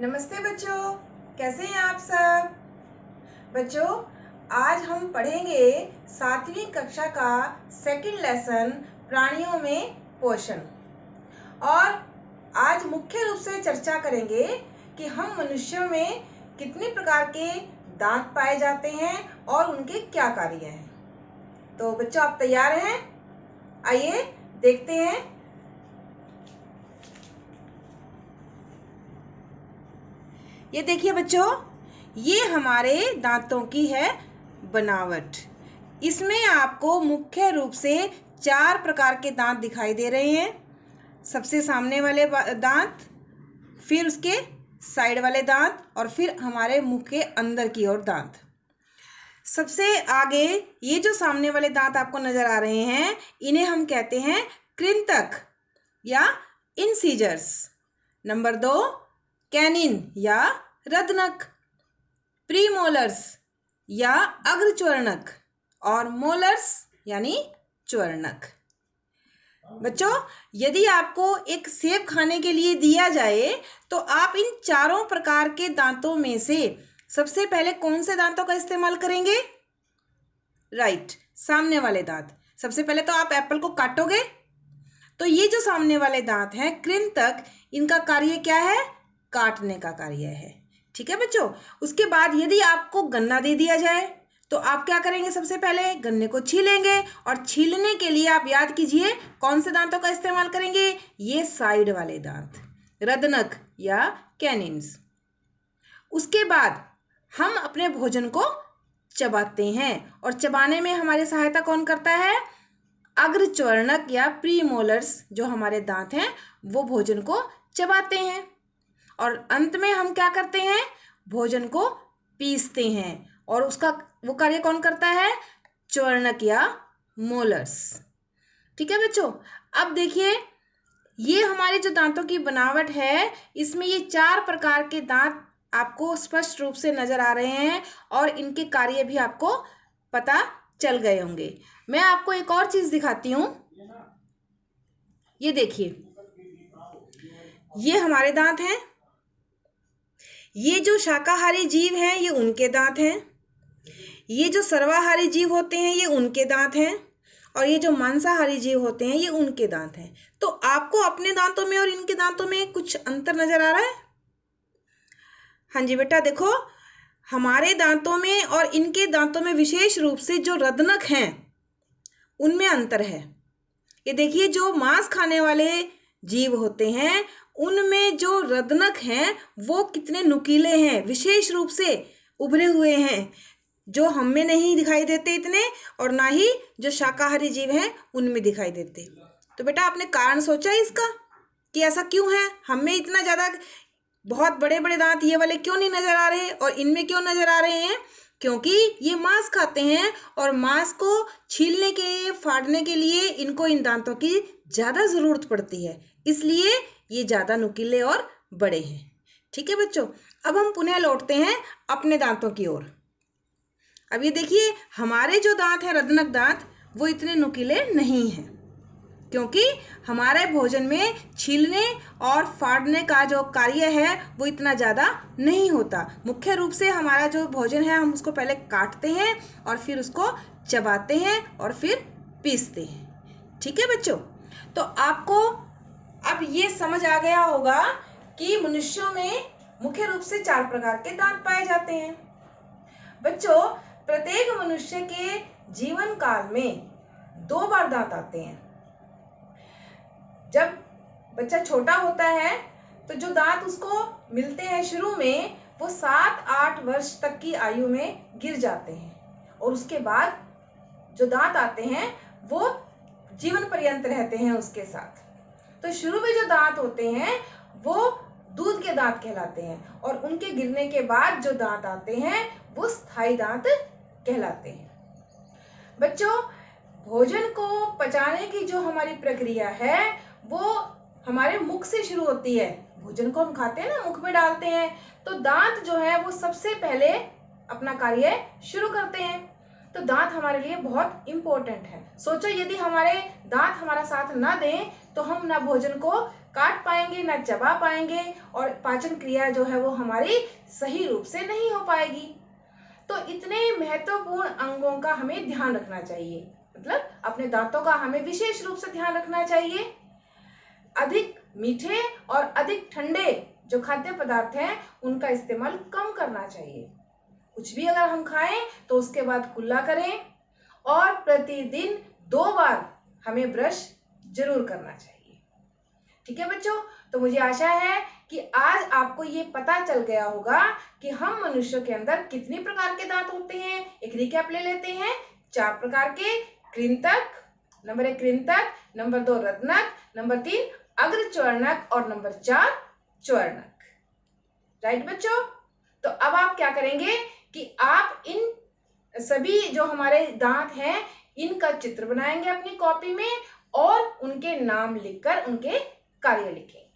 नमस्ते बच्चों, कैसे हैं आप सब। बच्चों, आज हम पढ़ेंगे 7वीं कक्षा का सेकंड लेसन प्राणियों में पोषण। और आज मुख्य रूप से चर्चा करेंगे कि हम मनुष्यों में कितने प्रकार के दांत पाए जाते हैं और उनके क्या कार्य हैं। तो बच्चों, आप तैयार हैं? आइए देखते हैं। ये देखिए बच्चों, ये हमारे दांतों की है बनावट। इसमें आपको मुख्य रूप से 4 प्रकार के दांत दिखाई दे रहे हैं। सबसे सामने वाले दांत, फिर उसके साइड वाले दांत और फिर हमारे मुंह के अंदर की ओर दांत। सबसे आगे ये जो सामने वाले दांत आपको नजर आ रहे हैं, इन्हें हम कहते हैं कृंतक या इंसीजर्स। नंबर 2 कैनिन या रदनक, प्रीमोलर्स या अग्रच्वर्णक और मोलर्स यानी च्वर्णक। बच्चों, यदि आपको एक सेब खाने के लिए दिया जाए तो आप इन चारों प्रकार के दांतों में से सबसे पहले कौन से दांतों का इस्तेमाल करेंगे? राइट, सामने वाले दांत। सबसे पहले तो आप एप्पल को काटोगे, तो ये जो सामने वाले दांत हैं कृंतक, इनका कार्य क्या है? काटने का कार्य है। ठीक है बच्चों। उसके बाद यदि आपको गन्ना दे दिया जाए तो आप क्या करेंगे? सबसे पहले गन्ने को छीलेंगे और छीलने के लिए आप याद कीजिए कौन से दांतों का इस्तेमाल करेंगे? ये साइड वाले दांत, रदनक या कैनिन्स। उसके बाद हम अपने भोजन को चबाते हैं और चबाने में हमारी सहायता कौन करता है? अग्रच्वर्णक या प्रीमोलर्स जो हमारे दांत हैं वो भोजन को चबाते हैं। और अंत में हम क्या करते हैं? भोजन को पीसते हैं और उसका वो कार्य कौन करता है? च्वर्णक या मोलर्स। ठीक है बच्चों। अब देखिए, ये हमारे जो दांतों की बनावट है, इसमें ये 4 प्रकार के दांत आपको स्पष्ट रूप से नजर आ रहे हैं और इनके कार्य भी आपको पता चल गए होंगे। मैं आपको एक और चीज दिखाती हूँ। ये देखिए, ये हमारे दांत हैं। ये जो शाकाहारी जीव हैं ये उनके दांत हैं। ये जो सर्वाहारी जीव होते हैं ये उनके दांत हैं। और ये जो मांसाहारी जीव होते हैं ये उनके दांत हैं। तो आपको अपने दांतों में और इनके दांतों में कुछ अंतर नजर आ रहा है? हाँ जी बेटा, देखो, हमारे दांतों में और इनके दांतों में विशेष रूप से जो रदनक हैं उनमें अंतर है। ये देखिए, जो मांस खाने वाले जीव होते हैं उनमें जो रदनक हैं वो कितने नुकीले हैं, विशेष रूप से उभरे हुए हैं, जो हम में नहीं दिखाई देते इतने, और ना ही जो शाकाहारी जीव हैं उनमें दिखाई देते। तो बेटा, आपने कारण सोचा इसका कि ऐसा क्यों है? हम में इतना ज़्यादा बहुत बड़े बड़े दांत ये वाले क्यों नहीं नजर आ रहे और इनमें क्यों नजर आ रहे हैं? क्योंकि ये मांस खाते हैं और मांस को छीलने के लिए, फाड़ने के लिए इनको इन दांतों की ज़्यादा ज़रूरत पड़ती है, इसलिए ये ज़्यादा नुकीले और बड़े हैं। ठीक है बच्चों। अब हम पुनः लौटते हैं अपने दांतों की ओर। अब ये देखिए, हमारे जो दांत हैं रदनक दांत, वो इतने नुकीले नहीं हैं क्योंकि हमारे भोजन में छीलने और फाड़ने का जो कार्य है वो इतना ज़्यादा नहीं होता। मुख्य रूप से हमारा जो भोजन है हम उसको पहले काटते हैं और फिर उसको चबाते हैं और फिर पीसते हैं। ठीक है बच्चों। तो आपको अब ये समझ आ गया होगा कि मनुष्यों में मुख्य रूप से 4 प्रकार के दांत पाए जाते हैं। बच्चों, प्रत्येक मनुष्य के जीवन काल में 2 बार दांत आते हैं। जब बच्चा छोटा होता है तो जो दांत उसको मिलते हैं शुरू में, वो 7-8 वर्ष तक की आयु में गिर जाते हैं और उसके बाद जो दांत आते हैं वो जीवन पर्यंत रहते हैं उसके साथ। तो शुरू में जो दांत होते हैं वो दूध के दांत कहलाते हैं और उनके गिरने के बाद जो दांत आते हैं वो स्थायी दांत कहलाते हैं। बच्चों, भोजन को पचाने की जो हमारी प्रक्रिया है वो हमारे मुख से शुरू होती है। भोजन को हम खाते हैं ना, मुख में डालते हैं, तो दांत जो है वो सबसे पहले अपना कार्य शुरू करते हैं। तो दांत हमारे लिए बहुत इंपॉर्टेंट है। सोचो, यदि हमारे दांत हमारा साथ ना दें तो हम ना भोजन को काट पाएंगे, ना चबा पाएंगे और पाचन क्रिया जो है वो हमारी सही रूप से नहीं हो पाएगी। तो इतने महत्वपूर्ण अंगों का हमें ध्यान रखना चाहिए, मतलब अपने दांतों का हमें विशेष रूप से ध्यान रखना चाहिए। अधिक मीठे और अधिक ठंडे जो खाद्य पदार्थ हैं उनका इस्तेमाल कम करना चाहिए। कुछ भी अगर हम खाएं तो उसके बाद कुल्ला करें और प्रतिदिन 2 बार हमें ब्रश जरूर करना चाहिए। ठीक है बच्चों, तो मुझे आशा है कि आज आपको ये पता चल गया होगा कि हम मनुष्यों के अंदर कितनी प्रकार के दांत होते हैं। एक रिकैप ले लेते हैं। 4 प्रकार के, कृंतक, नंबर 1 कृंतक, नंबर 2 रत्नक, नंबर 3 अग्रच्वर्णक और नंबर 4 च्वर्णक। राइट बच्चों, तो अब आप क्या करेंगे कि आप इन सभी जो हमारे दांत हैं इनका चित्र बनाएंगे अपनी कॉपी में और उनके नाम लिखकर उनके कार्य लिखेंगे।